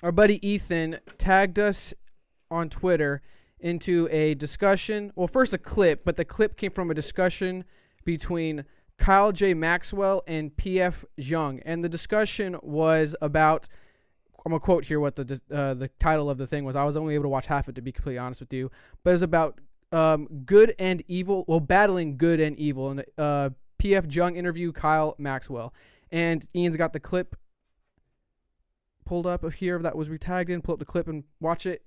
our buddy Ethan tagged us on Twitter into a discussion. Well, first a clip, but the clip came from a discussion between Kyle J Maxwell and PF Jung, and the discussion was about. I'm gonna quote here what the title of the thing was. I was only able to watch half of it, to be completely honest with you, but it's about good and evil. Well, battling good and evil, and PF Jung interview Kyle Maxwell, and Ian's got the clip pulled up of here that was retagged in. Pull up the clip and watch it.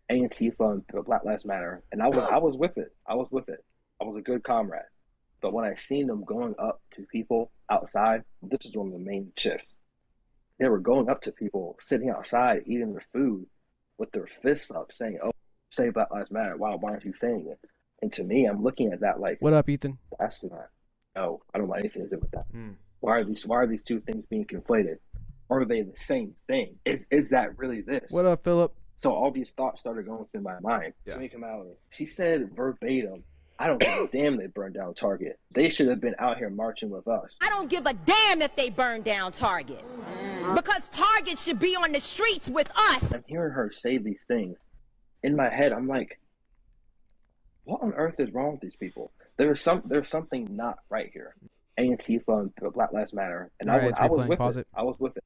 Antifa and Black Lives Matter, and I was with it. I was with it. I was a good comrade. But when I seen them going up to people outside, this is one of the main shifts. They were going up to people sitting outside eating their food with their fists up, saying, "Oh, say Black Lives Matter. Why aren't you saying it?" And to me, I'm looking at that like, What up, Ethan? that's not. No, I don't want anything to do with that. Why are these two things being conflated? Are they the same thing? Is that really this? What up, Philip? So all these thoughts started going through my mind. Yeah. She said verbatim, "I don't give a damn they burned down Target. They should have been out here marching with us." I don't give a damn if they burn down Target. Because Target should be on the streets with us. I'm hearing her say these things. In my head, I'm like, what on earth is wrong with these people? There's something not right here. Antifa and Black Lives Matter. And All right, I was replaying. with Pause it. it. I was with it.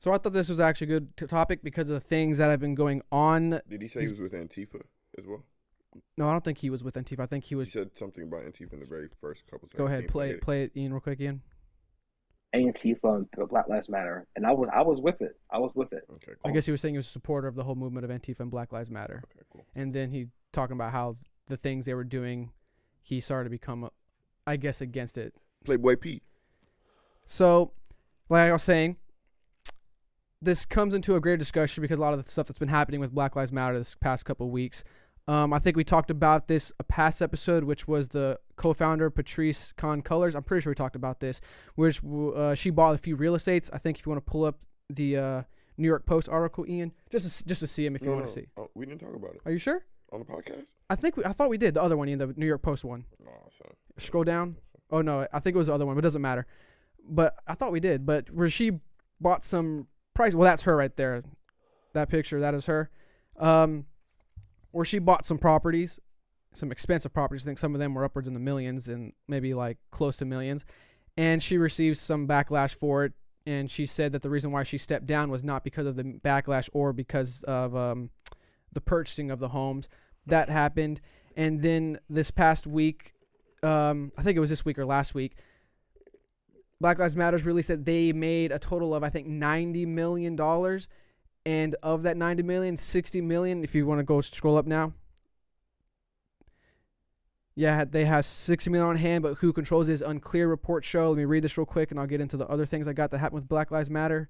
So I thought this was actually a good topic because of the things that have been going on. Did he say he was with Antifa as well? No, I don't think he was with Antifa. I think he He was. said something about Antifa in the very first couple seconds. Go ahead, play it, Ian, real quick, Ian. Antifa and Black Lives Matter. And I was with it. I was with it. Okay, cool. I guess he was saying he was a supporter of the whole movement of Antifa and Black Lives Matter. Okay, cool. And then he talking about how the things they were doing, he started to become, I guess, against it. Playboy Pete. So, like I was saying, this comes into a greater discussion because a lot of the stuff that's been happening with Black Lives Matter this past couple of weeks. I think we talked about this a past episode, which was the co-founder Patrice Khan Colors. I'm pretty sure we talked about this, which she bought a few real estates. I think if you want to pull up the New York Post article, Ian, just to see him if you want to see. Oh, we didn't talk about it Are you sure? on the podcast. I thought we did the other one, Ian, the New York Post one. No, son. Scroll down. Oh no, I think it was the other one, but it doesn't matter. But I thought we did. But where she bought some price. Well, that's her right there. That picture, that is her. Where she bought some properties, some expensive properties. I think some of them were upwards in the millions and maybe like close to millions. And she received some backlash for it. And she said that the reason why she stepped down was not because of the backlash or because of the purchasing of the homes. That happened. And then this past week, I think it was this week or last week, Black Lives Matter released that they made a total of, I think, $90 million. And of that 90 million, 60 million, if you want to go scroll up now. Yeah, they have 60 million on hand, but who controls it is unclear, reports show. Let me read this real quick, and I'll get into the other things I got that happened with Black Lives Matter.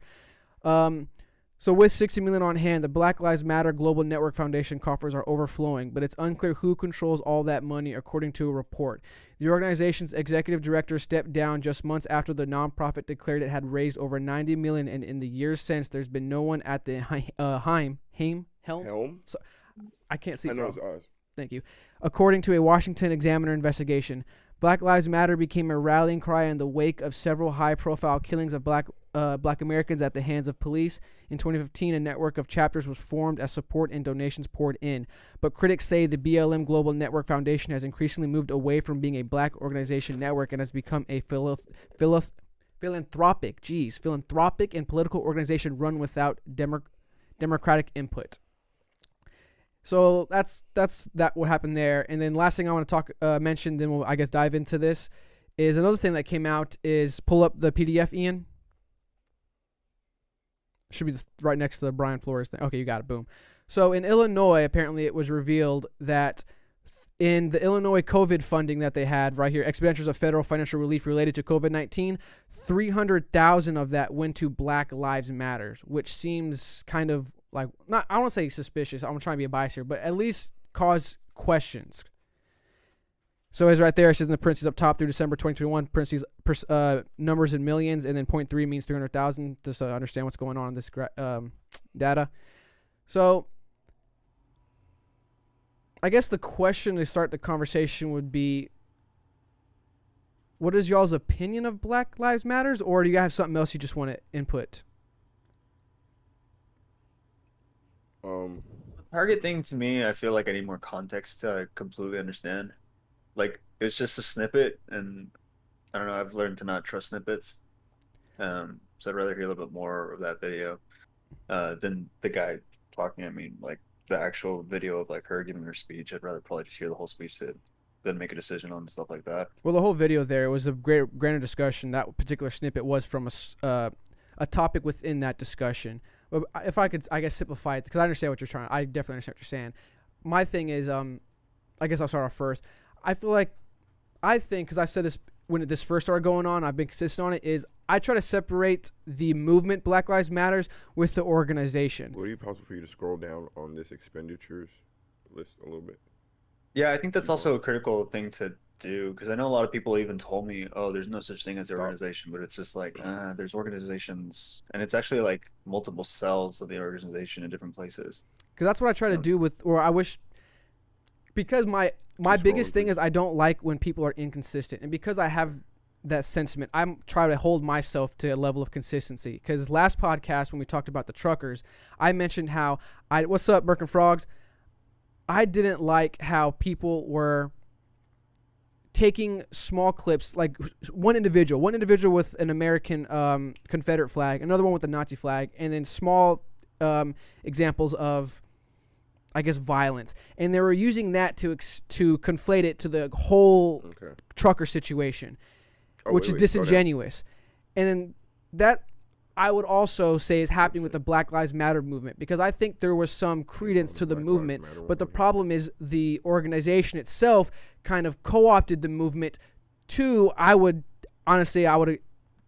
So with 60 million on hand, the Black Lives Matter Global Network Foundation coffers are overflowing, but it's unclear who controls all that money, according to a report. The organization's executive director stepped down just months after the nonprofit declared it had raised over 90 million, and in the years since, there's been no one at the helm. So, I can't see. I know it's ours. Thank you. According to a Washington Examiner investigation, Black Lives Matter became a rallying cry in the wake of several high-profile killings of Black Americans at the hands of police. In 2015, a network of chapters was formed as support and donations poured in. But critics say the BLM Global Network Foundation has increasingly moved away from being a black organization network and has become a philanthropic and political organization run without democratic input. So that's what happened there. And then last thing I want to mention, then we'll, I guess, dive into this, is another thing that came out is, pull up the PDF, Ian. Should be right next to the Brian Flores thing. Okay, you got it. Boom. So in Illinois, apparently it was revealed that in the Illinois COVID funding that they had right here, expenditures of federal financial relief related to COVID-19, 300,000 of that went to Black Lives Matter, which seems kind of like, not, I won't say suspicious, I'm trying to be a bias here, but at least cause questions. So as right there, it says in the parentheses up top, through December 2021, parentheses, numbers in millions, and then 0.3 means 300,000, just to understand what's going on in this data. So I guess the question to start the conversation would be, what is y'all's opinion of Black Lives Matters, or do you have something else you just want to input? Um, Target thing to me, I feel like I need more context to completely understand. Like it's just a snippet, and I don't know. I've learned to not trust snippets. So I'd rather hear a little bit more of that video than the guy talking. I mean, like the actual video of like her giving her speech. I'd rather probably just hear the whole speech than make a decision on stuff like that. Well, the whole video there was a grander discussion. That particular snippet was from a topic within that discussion. But if I could, I guess, simplify it, because I understand what you're trying. I definitely understand what you're saying. My thing is, I guess I'll start off first. I think, because I said this when this first started going on, I've been consistent on it, is I try to separate the movement Black Lives Matters with the organization. would it be possible for you to scroll down on this expenditures list a little bit? Yeah, I think that's also a critical thing to do because I know a lot of people even told me, "Oh, there's no such thing as an organization," but it's just like, there's organizations, and it's actually like multiple cells of the organization in different places. Because that's what I try to do with, or I wish, because my biggest thing is I don't like when people are inconsistent, and because I have that sentiment, I'm trying to hold myself to a level of consistency. Because last podcast when we talked about the truckers, I mentioned how what's up, Burke and Frogs? I didn't like how people were taking small clips, like one individual with an American Confederate flag, another one with a Nazi flag, and then small examples of, I guess, violence, and they were using that to conflate it to the whole trucker situation, which is disingenuous. And then that I would also say is happening with the Black Lives Matter movement, because I think there was some credence to the movement, but the problem is the organization itself kind of co-opted the movement to, I would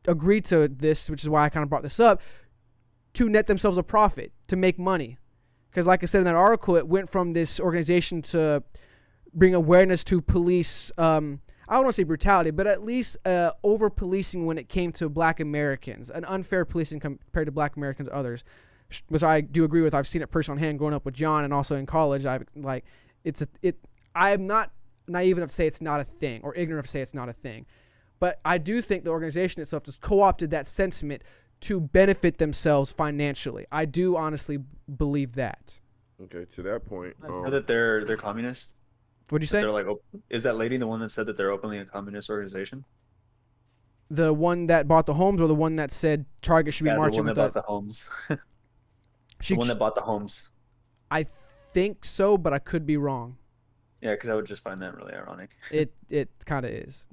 agree to this, which is why I kind of brought this up, to net themselves a profit, to make money. Because like I said in that article, it went from this organization to bring awareness to police, I don't want to say brutality, but at least over-policing when it came to Black Americans, an unfair policing compared to Black Americans and others, which I do agree with. I've seen it personally on hand growing up with John, and also in college. I am not naive enough to say it's not a thing, or ignorant enough to say it's not a thing. But I do think the organization itself just co-opted that sentiment to benefit themselves financially. I do honestly believe that. Okay, to that point, I know that they're communist. What'd you say? They're like, is that lady the one that said that they're openly a communist organization? The one that bought the homes, or the one that said Target should be marching with the one that bought the homes. The one that bought the homes. I think so, but I could be wrong. Yeah, because I would just find that really ironic. It kind of is.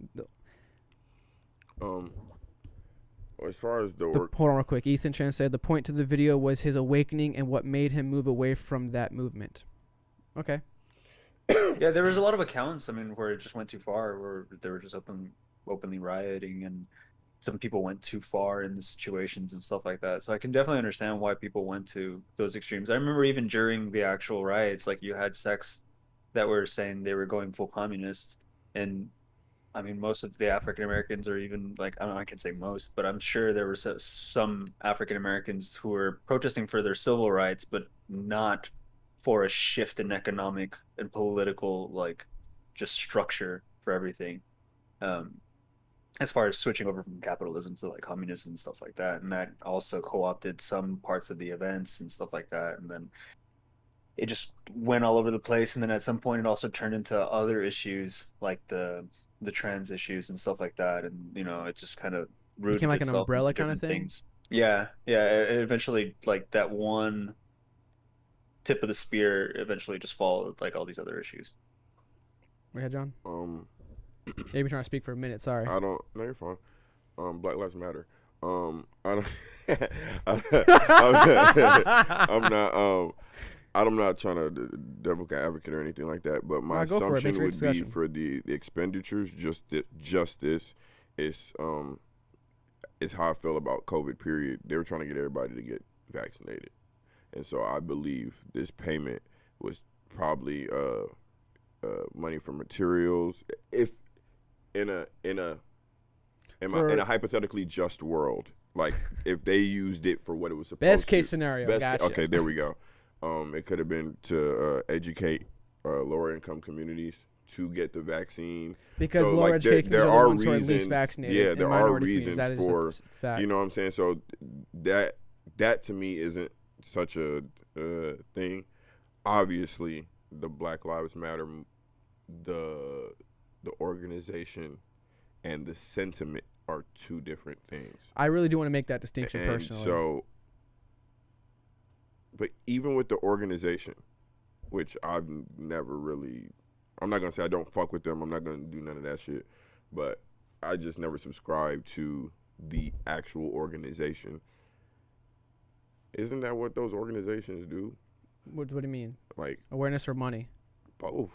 As far as hold on real quick. Ethan Chan said the point to the video was his awakening and what made him move away from that movement. Okay. Yeah, there was a lot of accounts, I mean, where it just went too far, where they were just openly rioting, and some people went too far in the situations and stuff like that. So I can definitely understand why people went to those extremes. I remember even during the actual riots, like you had sects that were saying they were going full communist, and I mean, most of the African Americans, or even like, I don't know, I can say most, but I'm sure there were some African Americans who were protesting for their civil rights, but not for a shift in economic and political, like, just structure for everything. As far as switching over from capitalism to like communism and stuff like that, and that also co-opted some parts of the events and stuff like that, and then it just went all over the place. And then at some point, it also turned into other issues like the trans issues and stuff like that, and it just kind of rooted became like an itself umbrella into kind of different thing. things. Yeah, it eventually, like, that one tip of the spear eventually just followed like all these other issues. Go ahead, John. Yeah, you're trying to speak for a minute. Sorry. No, you're fine. Black Lives Matter. I don't. I'm not trying to devil advocate or anything like that, but my assumption would be for the expenditures, just this is how I feel about COVID. Period. They were trying to get everybody to get vaccinated, and so I believe this payment was probably money for materials. If in a hypothetically just world, like if they used it for what it was supposed to. Best case scenario. Gotcha. Okay, there we go. It could have been to educate lower income communities to get the vaccine, because so, lower educated communities are the ones who are at least vaccinated. Yeah, there are reasons for fact. You know what I'm saying? So that to me isn't such a thing. Obviously, the Black Lives Matter, the organization, and the sentiment are two different things. I really do want to make that distinction and personally. So, but even with the organization, which I've never really, I'm not gonna say I don't fuck with them. I'm not gonna do none of that shit. But I just never subscribed to the actual organization. Isn't that what those organizations do? What do you mean? Like awareness or money? Both.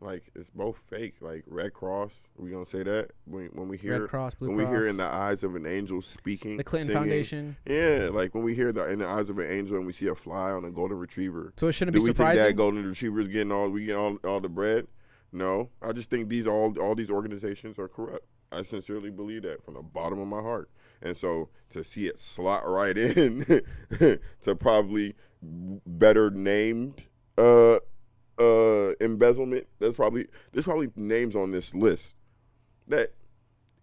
Like it's both fake. Like Red Cross, we gonna say that when we hear Red Cross, Blue when Cross. we hear in the eyes of an angel speaking, the Clinton singing. Foundation. Yeah, like when we hear in the eyes of an angel and we see a fly on a golden retriever. So it shouldn't be surprising. Do we think that golden retriever is getting all the bread? No, I just think all these organizations are corrupt. I sincerely believe that from the bottom of my heart. And so to see it slot right in to probably better named embezzlement, there's probably names on this list that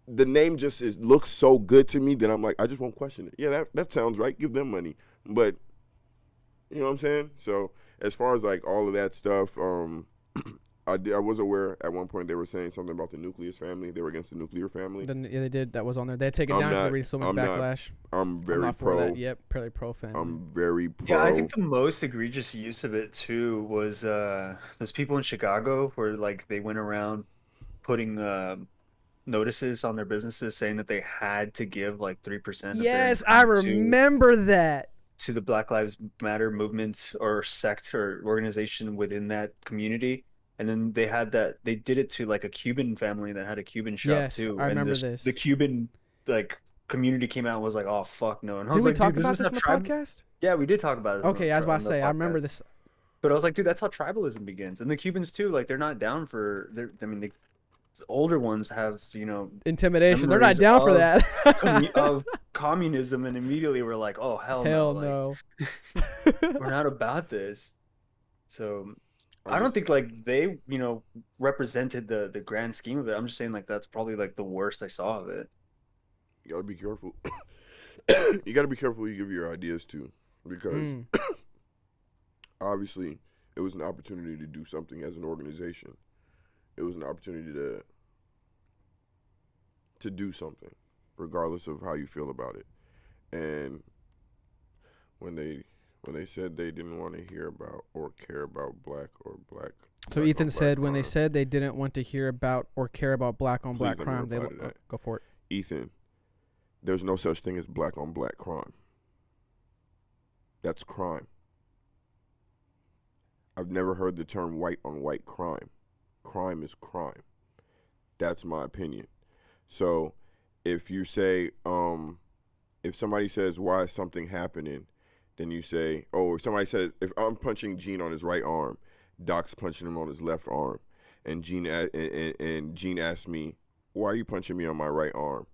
the name just looks so good to me that I'm like, I just won't question it. Yeah, that sounds right. Give them money. But you know what I'm saying? So as far as like all of that stuff, I was aware at one point they were saying something about the nucleus family. They were against the nuclear family. Yeah, they did. That was on there. They had taken down because there was so much backlash. I'm very pro. Yep, pretty pro fan. I'm very pro. Yeah, I think the most egregious use of it too was those people in Chicago where like they went around putting notices on their businesses saying that they had to give like 3%. Yes, I remember that. To the Black Lives Matter movement or sect or organization within that community. And then they did it to like a Cuban family that had a Cuban shop too. I remember this. The Cuban like community came out and was like, "Oh fuck no!" And I was did we like, talk about this on the podcast? Yeah, we did talk about it. Okay, I was about to say, I remember this. But I was like, dude, that's how tribalism begins. And the Cubans too, like they're not down for. The older ones have intimidation. They're not down for that. of communism, and immediately we're like, "Oh hell no!" No. We're not about this. So. I don't think like they, represented the grand scheme of it. I'm just saying like that's probably like the worst I saw of it. You gotta be careful. You gotta be careful who you give your ideas to, because obviously it was an opportunity to do something as an organization. It was an opportunity to do something, regardless of how you feel about it. And when they said they didn't want to hear about or care about black. So Ethan said when they said they didn't want to hear about or care about black on black crime, they go for it. Ethan, there's no such thing as black on black crime. That's crime. I've never heard the term white on white crime. Crime is crime. That's my opinion. So if you say, if somebody says, why is something happening? Then you say, if somebody says, if I'm punching Gene on his right arm, Doc's punching him on his left arm, and Gene asks me, why are you punching me on my right arm?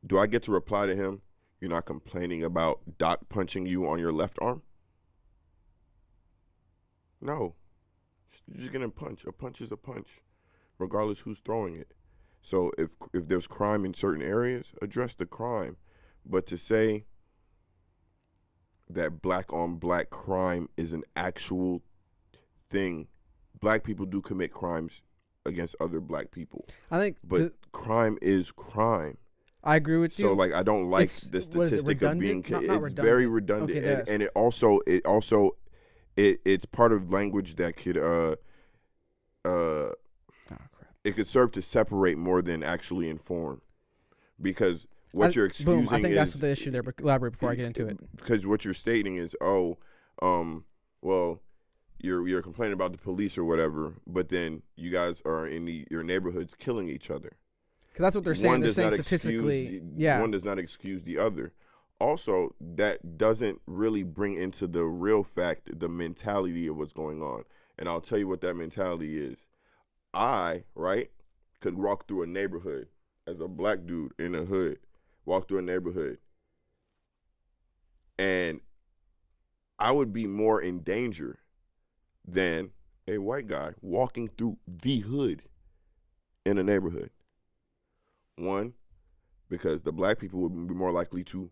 Do I get to reply to him, you're not complaining about Doc punching you on your left arm? No. You're just getting a punch. A punch is a punch, regardless who's throwing it. So if there's crime in certain areas, address the crime. But to say that black on black crime is an actual thing. Black people do commit crimes against other black people. I think, but crime is crime. I agree with you. So like, I don't like the statistic of being. It's very redundant, okay, and it's part of language that could it could serve to separate more than actually inform, because. What you're excusing I think that's the issue there, but elaborate before I get into it. Because what you're stating is, well, you're complaining about the police or whatever, but then you guys are in your neighborhoods killing each other. Because that's what they're saying. They're saying statistically, one does not excuse the other. Also, that doesn't really bring into the real fact the mentality of what's going on. And I'll tell you what that mentality is. I could walk through a neighborhood as a black dude in a hood. Walk through a neighborhood, and I would be more in danger than a white guy walking through the hood in a neighborhood. One, because the black people would be more likely to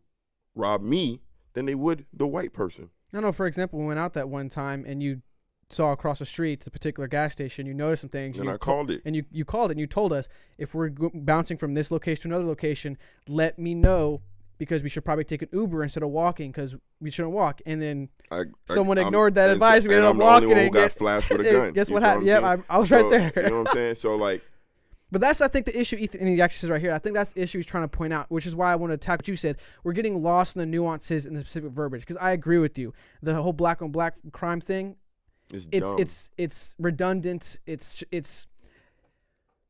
rob me than they would the white person. No, for example, we went out that one time and you saw across the street a particular gas station, you noticed some things. And I called it. And you called it and you told us, if we're bouncing from this location to another location, let me know, because we should probably take an Uber instead of walking, because we shouldn't walk. And then someone ignored that advice. We ended up walking and got flashed with a gun. Guess what happened? Yeah, I was right there. You know what I'm saying? So like, but that's, I think, the issue, Ethan, and he actually says right here, I think that's the issue he's trying to point out, which is why I want to attack what you said. We're getting lost in the nuances and the specific verbiage, because I agree with you. The whole black on black crime thing, it's redundant. It's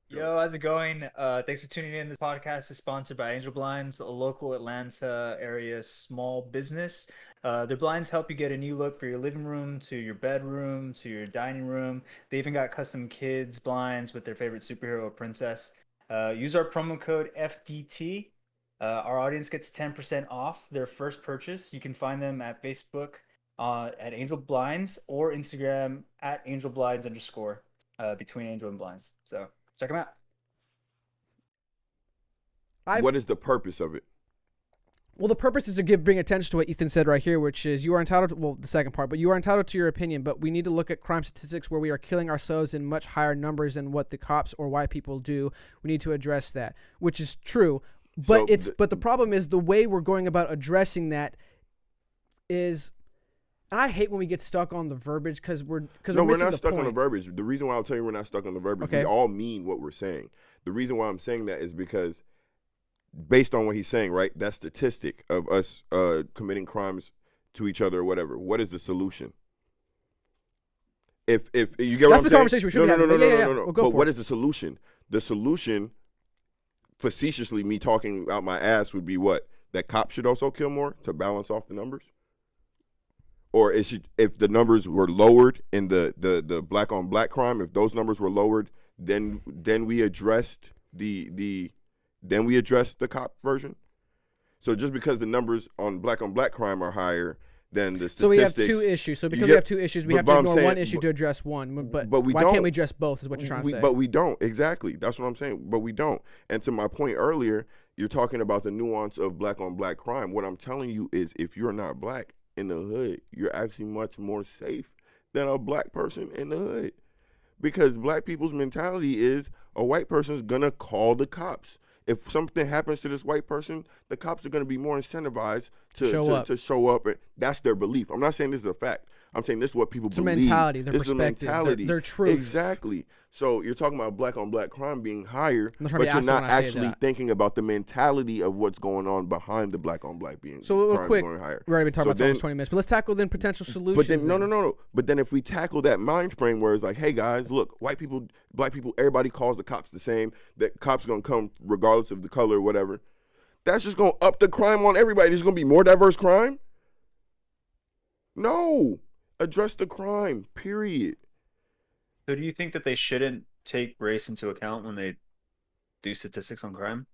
Yo, how's it going? Thanks for tuning in. This podcast is sponsored by Angel Blinds, a local Atlanta area small business. Their blinds help you get a new look for your living room, to your bedroom, to your dining room. They even got custom kids blinds with their favorite superhero or princess. Use our promo code FDT. Our audience gets 10% off their first purchase. You can find them at Facebook at Angel Blinds, or Instagram at Angel Blinds _ between Angel and Blinds. So check them out. What is the purpose of it? Well, the purpose is to bring attention to what Ethan said right here, which is you are entitled to, well, the second part, but you are entitled to your opinion, but we need to look at crime statistics where we are killing ourselves in much higher numbers than what the cops or white people do. We need to address that, which is true. But but the problem is the way we're going about addressing that is, and I hate when we get stuck on the verbiage because we're not stuck on the verbiage. The reason why I'll tell you we're not stuck on the verbiage, we all mean what we're saying. The reason why I'm saying that is because, based on what he's saying, right, that statistic of us committing crimes to each other or whatever, what is the solution? If you get what I'm saying? That's the conversation we should be having. No. But what is the solution? The solution, facetiously me talking out my ass, would be what? That cops should also kill more to balance off the numbers? Or if the numbers were lowered in the black on black crime, if those numbers were lowered, then we addressed the cop version. So just because the numbers on black crime are higher than the statistics. So we have two issues. So because we have two issues, we have to ignore one issue to address one. But why can't we address both is what you're trying to say. But we don't. Exactly. That's what I'm saying. But we don't. And to my point earlier, you're talking about the nuance of black on black crime. What I'm telling you is, if you're not black in the hood, you're actually much more safe than a black person in the hood. Because black people's mentality is, a white person's gonna call the cops. If something happens to this white person, the cops are gonna be more incentivized to show up. And that's their belief. I'm not saying this is a fact. I'm saying this is what people believe. It's a mentality, their perspective, their truth. Exactly. So you're talking about black on black crime being higher, but you're not actually thinking about the mentality of what's going on behind the black on black being crime going higher. We've already been talking about almost 20 minutes, but let's tackle then potential solutions. But then no. But then if we tackle that mind frame where it's like, hey guys, look, white people, black people, everybody calls the cops the same. That cops are gonna come regardless of the color or whatever. That's just gonna up the crime on everybody. There's gonna be more diverse crime. No. Address the crime, period. So do you think that they shouldn't take race into account when they do statistics on crime?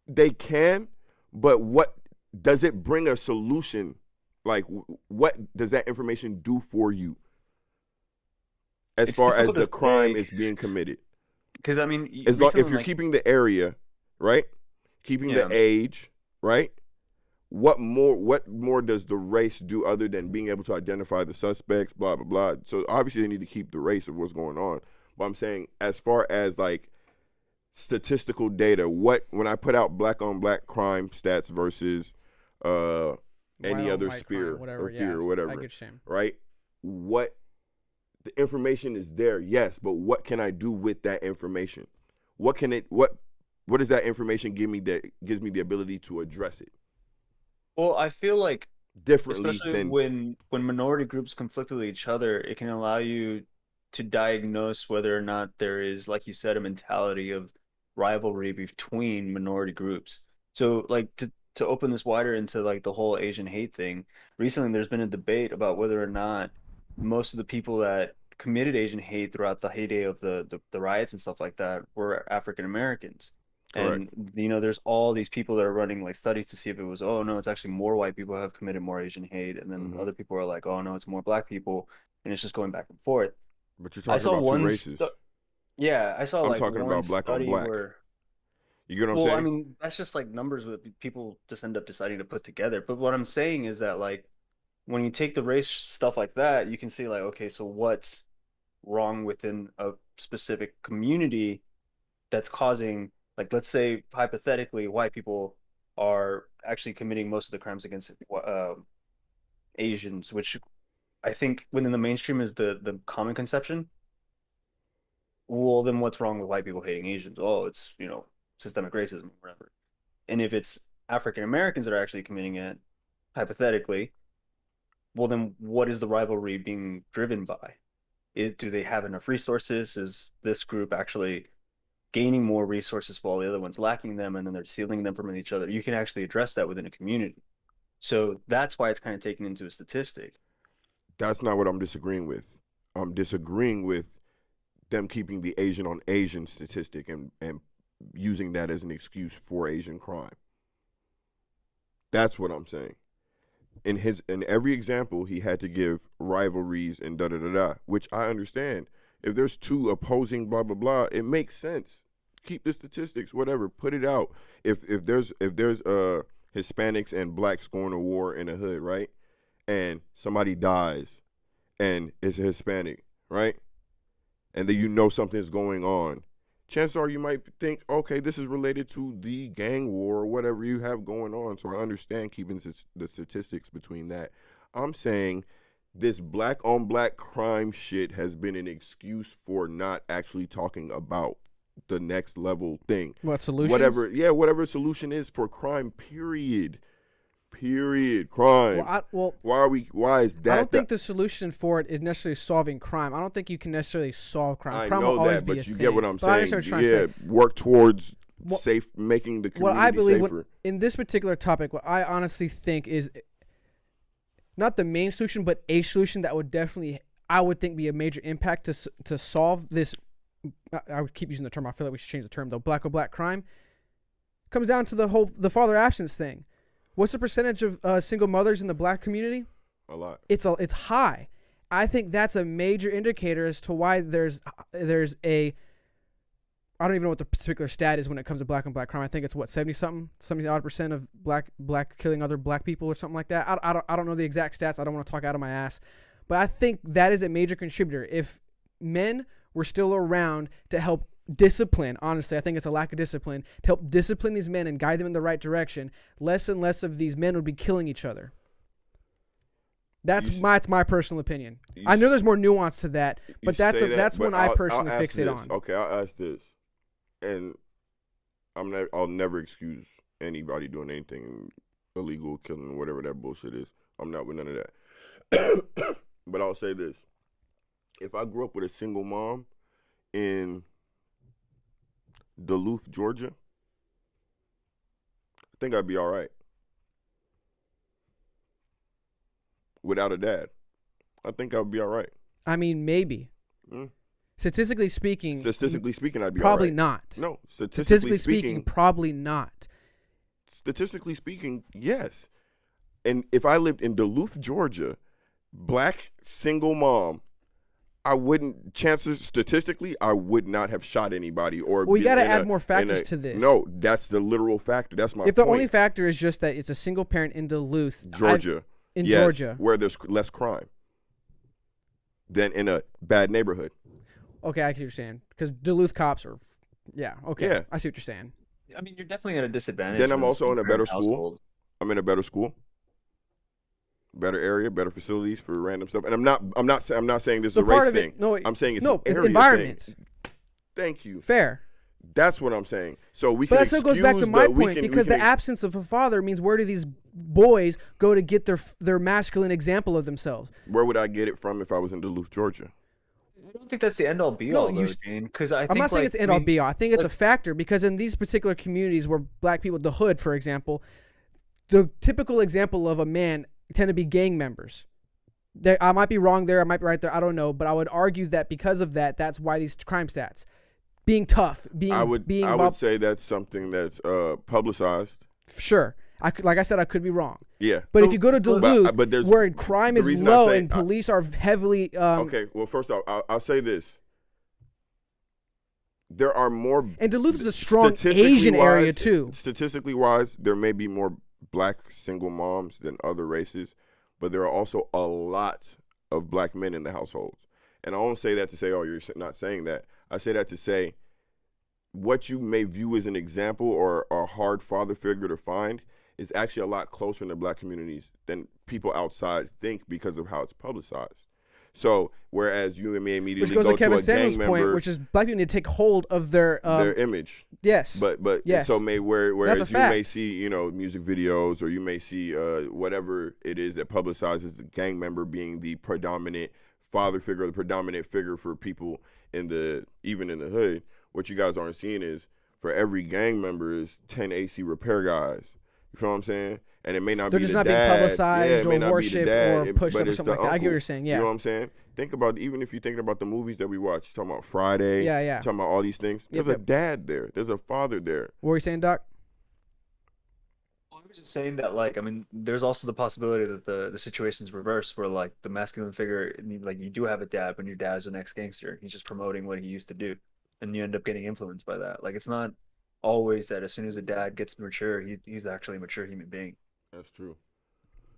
They can, but what does it bring a solution? Like, what does that information do for you as far as the crime is being committed? Because, I mean, if you're keeping the area, right? Keeping the age, right? What more does the race do other than being able to identify the suspects, blah, blah, blah. So obviously they need to keep the race of what's going on. But I'm saying, as far as like statistical data, when I put out black on black crime stats versus any other sphere or fear or whatever, right? What the information is there, yes, but what can I do with that information? What does that information give me that gives me the ability to address it? Well, I feel like differently, especially when minority groups conflict with each other, it can allow you to diagnose whether or not there is, like you said, a mentality of rivalry between minority groups. So, like, to open this wider into like the whole Asian hate thing, recently there's been a debate about whether or not most of the people that committed Asian hate throughout the heyday of the riots and stuff like that were African Americans. And, you know, there's all these people that are running like studies to see if it was, oh, no, it's actually more white people have committed more Asian hate. And then other people are like, oh, no, it's more black people. And it's just going back and forth. But you're talking about two races. Yeah, I saw I'm talking about black on black. You get what I'm saying? Well, I mean, that's just like numbers that people just end up deciding to put together. But what I'm saying is that, like, when you take the race stuff like that, you can see like, okay, so what's wrong within a specific community that's causing, like, let's say hypothetically, white people are actually committing most of the crimes against Asians, which I think within the mainstream is the common conception. Well, then what's wrong with white people hating Asians? Oh, it's, systemic racism, whatever. And if it's African Americans that are actually committing it, hypothetically, well, then what is the rivalry being driven by? Do they have enough resources? Is this group actually gaining more resources while the other one's lacking them, and then they're stealing them from each other? You can actually address that within a community. So that's why it's kind of taken into a statistic. That's not what I'm disagreeing with. I'm disagreeing with them keeping the Asian on Asian statistic and using that as an excuse for Asian crime. That's what I'm saying. In every example, he had to give rivalries and da-da-da-da, which I understand. If there's two opposing blah, blah, blah, it makes sense. Keep the statistics, whatever, put it out. If there's Hispanics and blacks going to war in a hood, right? And somebody dies and it's a Hispanic, right? And then something's going on. Chances are you might think, okay, this is related to the gang war or whatever you have going on. So I understand keeping the statistics between that. I'm saying this black on black crime shit has been an excuse for not actually talking about the next level thing. What solution? Whatever solution is for crime, period. Crime. Why is that? I don't think the solution for it is necessarily solving crime. I don't think you can necessarily solve crime. I crime know will always that, be but a you thing. get what I'm But I saying. understand what you're trying to say. Work towards making the community what I believe safer. In this particular topic, what I honestly think is not the main solution, but a solution that would definitely, I would think, be a major impact to solve this. I would keep using the term. I feel like we should change the term though. Black on black crime comes down to the father absence thing. What's the percentage of single mothers in the black community? A lot. It's high. I think that's a major indicator as to why there's a, I don't even know what the particular stat is when it comes to black on black crime. I think it's 70 odd percent of black killing other black people or something like that. I don't know the exact stats. I don't want to talk out of my ass, but I think that is a major contributor. If men were still around to help discipline, honestly, I think it's a lack of discipline, to help discipline these men and guide them in the right direction, less and less of these men would be killing each other. That's my personal opinion. I know there's more nuance to that, but that's one I personally fixate on. Okay, I'll ask this, and I'll never excuse anybody doing anything illegal, killing, whatever that bullshit is. I'm not with none of that. But I'll say this: if I grew up with a single mom in Duluth, Georgia, I think I'd be all right. Without a dad, I think I'd be all right. I mean, maybe. Statistically speaking, I'd be probably all right. not. No, statistically speaking, probably not. Statistically speaking, yes. And if I lived in Duluth, Georgia, black single mom, statistically, I would not have shot anybody or. Well, you got to add more factors to this. No, that's the literal factor. That's my point. If the only factor is just that it's a single parent in Duluth, Georgia. Georgia, where there's less crime than in a bad neighborhood. Okay, I see what you're saying. Because Duluth cops are, okay. Yeah. I see what you're saying. I mean, you're definitely at a disadvantage. Then I'm also in a better household. school. I'm in a better school, better area, better facilities for random stuff. And I'm not saying this is a race thing. I'm saying it's an area environment. thing. Thank you. Fair. That's what I'm saying. So we but can. That still goes back to my point because the absence of a father means where do these boys go to get their masculine example of themselves? Where would I get it from if I was in Duluth, Georgia? I don't think that's the end all be all, Eugene. Because I'm not saying it's the end all be all. I think it's a factor because in these particular communities where black people, the hood, for example, the typical example of a man tend to be gang members. I might be wrong there. I might be right there. I don't know, but I would argue that because of that, that's why these crime stats. Being tough, I would say that's something that's publicized. Sure, like I said, I could be wrong. Yeah, but if you go to Duluth, where crime is low and police are heavily. Okay, well, first off, I'll say this: there are more. And Duluth is a strong Asian area too. Statistically wise, there may be more black single moms than other races, but there are also a lot of black men in the households. And I don't say that to say, oh, you're not saying that. I say that to say what you may view as an example or a hard father figure to find is actually a lot closer in the black communities than people outside think because of how it's publicized. So whereas you and me immediately go to Kevin a Samuel's gang member, point, which is black people need to take hold of their image. Yes. But yes. So whereas you may see music videos or you may see whatever it is that publicizes the gang member being the predominant father figure, the predominant figure for people even in the hood. What you guys aren't seeing is for every gang member is 10 AC repair guys. You feel what I'm saying? And it may not They're be just the not dad. being publicized or worshipped or pushed up or it's something like that. I get what you're saying. Yeah. You know what I'm saying? Think about, even if you're thinking about the movies that we watch, you're talking about Friday. Yeah, yeah. Talking about all these things. There's a dad there. There's a father there. What were you saying, Doc? I was just saying that, like, I mean, there's also the possibility that the situation's reversed, where like the masculine figure, like you do have a dad, but your dad's an ex-gangster. He's just promoting what he used to do, and you end up getting influenced by that. Like, it's not always that as soon as a dad gets mature, he's actually a mature human being. That's true.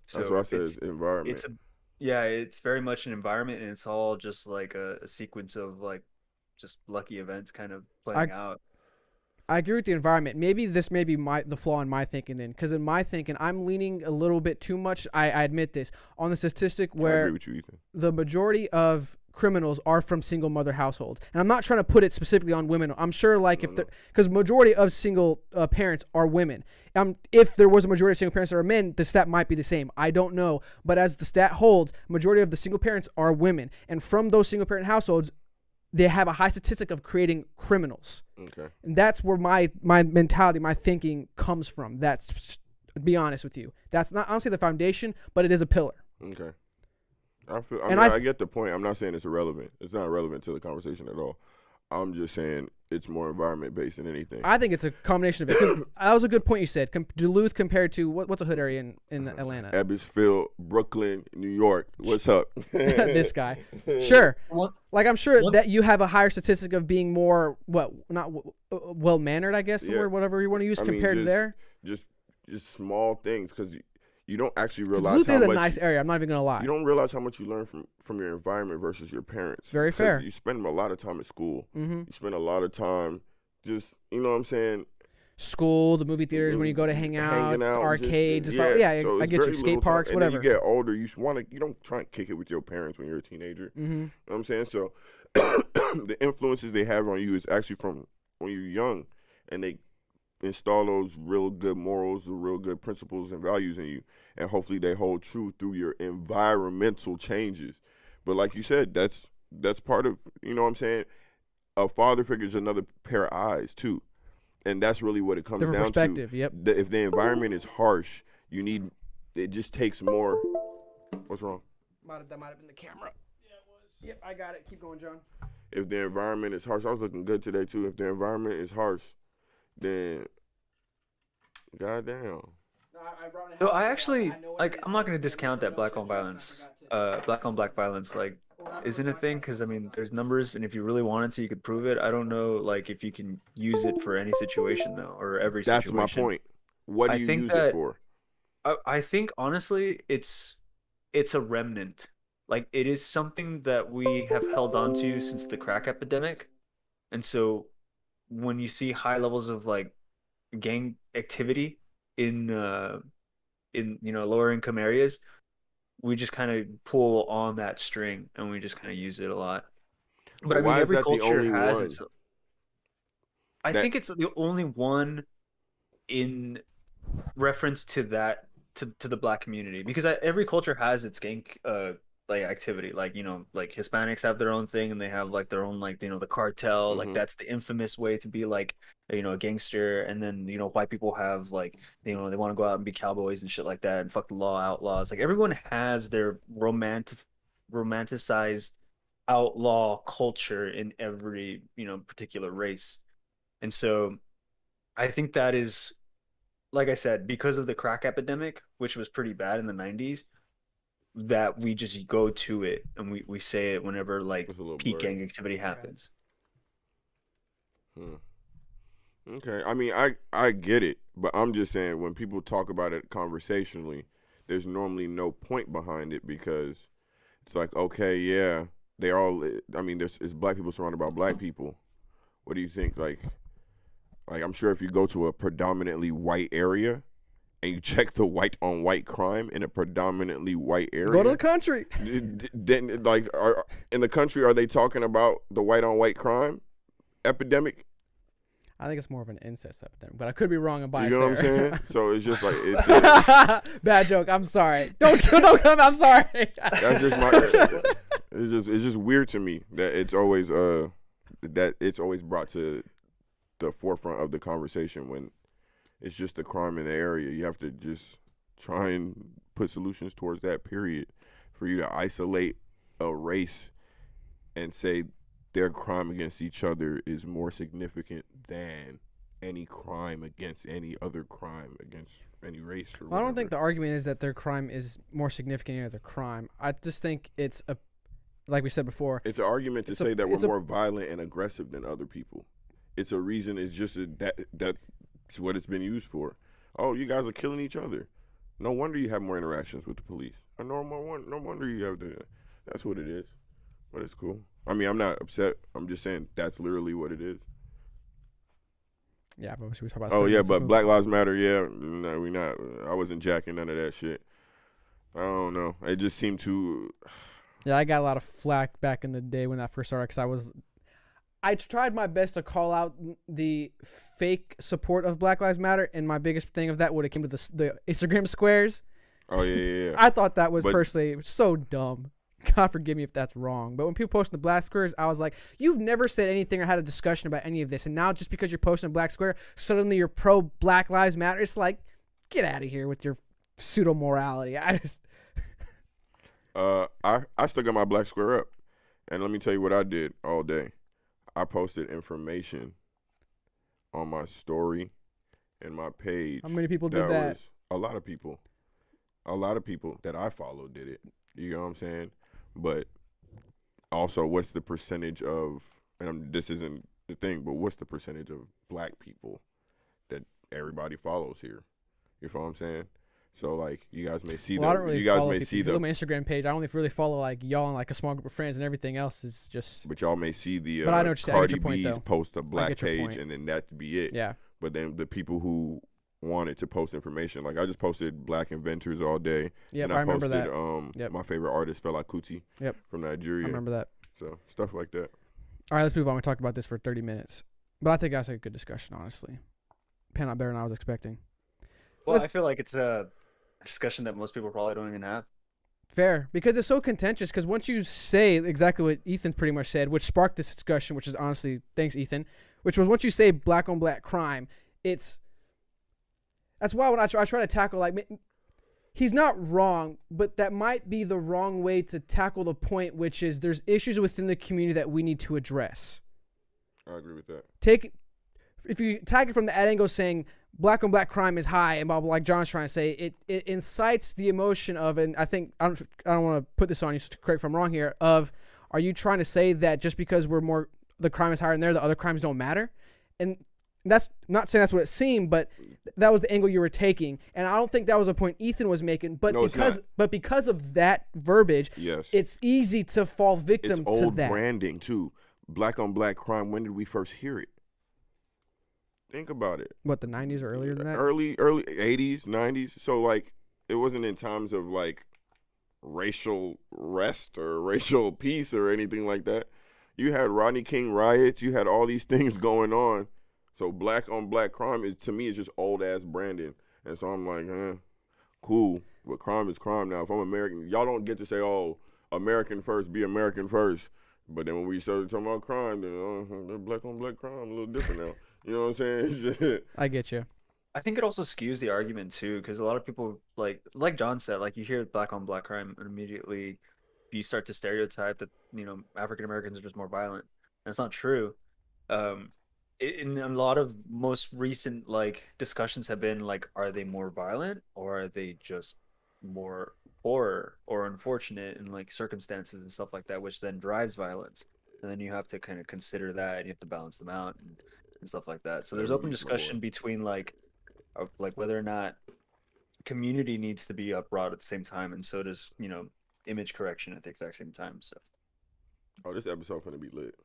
So that's why I said it's environment. It's very much an environment, and it's all just like a sequence of like just lucky events kind of playing out. I agree with the environment. Maybe this may be the flaw in my thinking then, because in my thinking, I'm leaning a little bit too much. I admit this on the statistic where I agree with you, Ethan. The majority of criminals are from single mother households, and I'm not trying to put it specifically on women. I'm sure because majority of single parents are women. If there was a majority of single parents that are men, the stat might be the same. I don't know, but as the stat holds, majority of the single parents are women, and from those single parent households, they have a high statistic of creating criminals. Okay. And that's where my mentality, my thinking comes from. That's, to be honest with you, that's not honestly the foundation, but it is a pillar. Okay. I get the point. I'm not saying it's irrelevant. It's not irrelevant to the conversation at all. I'm just saying it's more environment based than anything. I think it's a combination of it, because that was a good point you said. Duluth compared to what's a hood area in Atlanta? Ebbsfield, Brooklyn, New York. What's up? This guy. Sure. Like, I'm sure that you have a higher statistic of being more not well mannered, I guess, or whatever you want to use compared to there. Just small things, because you don't actually realize Duluth is a nice area. I'm not even gonna lie. You don't realize how much you learn from your environment versus your parents. Very fair. You spend a lot of time at school. Mm-hmm. You spend a lot of time just, you know what I'm saying? School, the movie theaters, when you go to hang out, arcades, I get you. Skate parks, whatever. And then you get older, you don't try and kick it with your parents when you're a teenager. Mm-hmm. You know what I'm saying? So the influences they have on you is actually from when you're young, and they install those real good morals, the real good principles and values in you, and hopefully they hold true through your environmental changes. But like you said, that's part of, you know what I'm saying, a father figure is another pair of eyes too, and that's really what it comes down to. Different perspective. Yep. If the environment is harsh, it just takes more. What's wrong? That might have been the camera. Yeah, it was. Yep, I got it. Keep going, John. If the environment is harsh, I was looking good today too. If the environment is harsh, then goddamn. So I actually, like, I'm not going to discount that black on black violence, like, isn't a thing, because I mean, there's numbers, and if you really wanted to, you could prove it. I don't know, like, if you can use it for any situation though, or every situation. That's my point. What do you use it for? I think honestly, it's a remnant. Like, it is something that we have held on to since the crack epidemic, and so when you see high levels of like gang activity in lower income areas, we just kind of pull on that string and we just kind of use it a lot. But I mean, every culture has its. I think it's the only one in reference to that to the black community, because every culture has its gang like activity, like, you know, like Hispanics have their own thing, and they have like their own, like, you know, the cartel, Mm-hmm. like that's the infamous way to be like, you know, a gangster. And then, you know, white people have, like, you know, they want to go out and be cowboys and shit like that and fuck the law, outlaws. Like, everyone has their romanticized outlaw culture in every, you know, particular race. And so I think that is, like I said, because of the crack epidemic, which was pretty bad in the 90s, that we just go to it and we say it whenever like peak gang activity happens. Okay, I mean, I get it, but I'm just saying, when people talk about it conversationally, there's normally no point behind it because it's like, okay, yeah, they all. I mean, it's black people surrounded by black people. What do you think? Like I'm sure if you go to a predominantly white area and you check the white on white crime in a predominantly white area, go to the country. Then, like, in the country, are they talking about the white on white crime epidemic? I think it's more of an incest epidemic, but I could be wrong and biased. You know what I'm there. saying? So it's just like it's bad joke. I'm sorry. Don't come. I'm sorry. That's just my. It's just weird to me that it's always brought to the forefront of the conversation when it's just the crime in the area. You have to just try and put solutions towards that. Period. For you to isolate a race and say their crime against each other is more significant than any crime against any other crime against any race or whatever. I don't think the argument is that their crime is more significant than any other crime. I just think it's like we said before. It's an argument to say that we're more violent and aggressive than other people. It's a reason. It's just that's what it's been used for. Oh, you guys are killing each other. No wonder you have more interactions with the police. No wonder you have the. That's what it is. But it's cool. I mean, I'm not upset. I'm just saying that's literally what it is. Yeah, but should we talk about? Oh yeah, but Black Lives Matter. Yeah, no, we not. I wasn't jacking none of that shit. I don't know. It just seemed to. Yeah, I got a lot of flack back in the day when that first started because I tried my best to call out the fake support of Black Lives Matter, and my biggest thing of that when it came to the Instagram squares. Oh yeah. I thought that was personally so dumb. God forgive me if that's wrong. But when people post in the black squares, I was like, you've never said anything or had a discussion about any of this. And now just because you're posting a black square, suddenly you're pro Black Lives Matter. It's like, get out of here with your pseudo morality. I still got my black square up. And let me tell you what I did all day. I posted information on my story and my page. How many people did that? A lot of people. A lot of people that I follow did it. You know what I'm saying? But also, what's the percentage of, and this isn't the thing, but what's the percentage of black people that everybody follows here? You know what I'm saying? So, like, you guys may see I don't really follow people. see if you look at my Instagram page, I only really follow, like, y'all and, like, a small group of friends, and everything else is just... But y'all may see the I know Cardi point, B's though. post a black page, and then that be it. Yeah. But then the people who wanted to post information, like I just posted black inventors all day. Yeah, I remember posted, that. My favorite artist, Fela Kuti, from Nigeria. I remember that. So stuff like that. All right, let's move on. We talked about this for 30 minutes, but I think that's a good discussion. Honestly, pan out better than I was expecting. Well, I feel like it's a discussion that most people probably don't even have. Fair, because it's so contentious. Because once you say exactly what Ethan pretty much said, which sparked this discussion, which is honestly, thanks Ethan, which was once you say black on black crime, that's why when I try to tackle, like, he's not wrong, but that might be the wrong way to tackle the point, which is there's issues within the community that we need to address. I agree with that. If you tag it from the ad angle saying black on black crime is high and blah, blah, like John's trying to say, it incites the emotion of, and I think, I don't want to put this on you, so correct if I'm wrong here, are you trying to say that just because the crime is higher in there, the other crimes don't matter? And that's not saying that's what it seemed, but that was the angle you were taking, and I don't think that was a point Ethan was making. But because of that verbiage, yes, it's easy to fall victim to that. It's old that branding too. Black on black crime. When did we first hear it? Think about it. What, the 90s or earlier than that? Early 80s, 90s. So like, it wasn't in times of like racial rest or racial peace or anything like that. You had Rodney King riots. You had all these things going on. So black on black crime to me is just old ass branding, and so I'm like, cool, but crime is crime now. If I'm American, y'all don't get to say, oh, American first, be American first. But then when we started talking about crime, then black on black crime a little different now. You know what I'm saying? I get you. I think it also skews the argument too, because a lot of people like John said, like you hear black on black crime and immediately you start to stereotype that African Americans are just more violent. And it's not true. In a lot of most recent like discussions have been like, are they more violent or are they just more poor or unfortunate in like circumstances and stuff like that, which then drives violence. And then you have to kind of consider that, and you have to balance them out and stuff like that. So there's open discussion between like whether or not community needs to be uprooted at the same time, and so does, you know, image correction at the exact same time. So, oh, this episode gonna be lit.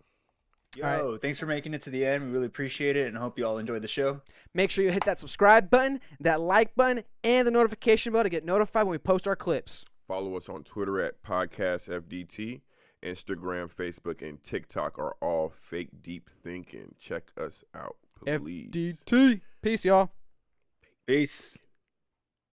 Yo, thanks for making it to the end. We really appreciate it, and hope you all enjoyed the show. Make sure you hit that subscribe button, that like button, and the notification bell to get notified when we post our clips. Follow us on Twitter at PodcastFDT. Instagram, Facebook, and TikTok are all Fake Deep Thinking. Check us out, please. FDT. Peace, y'all. Peace.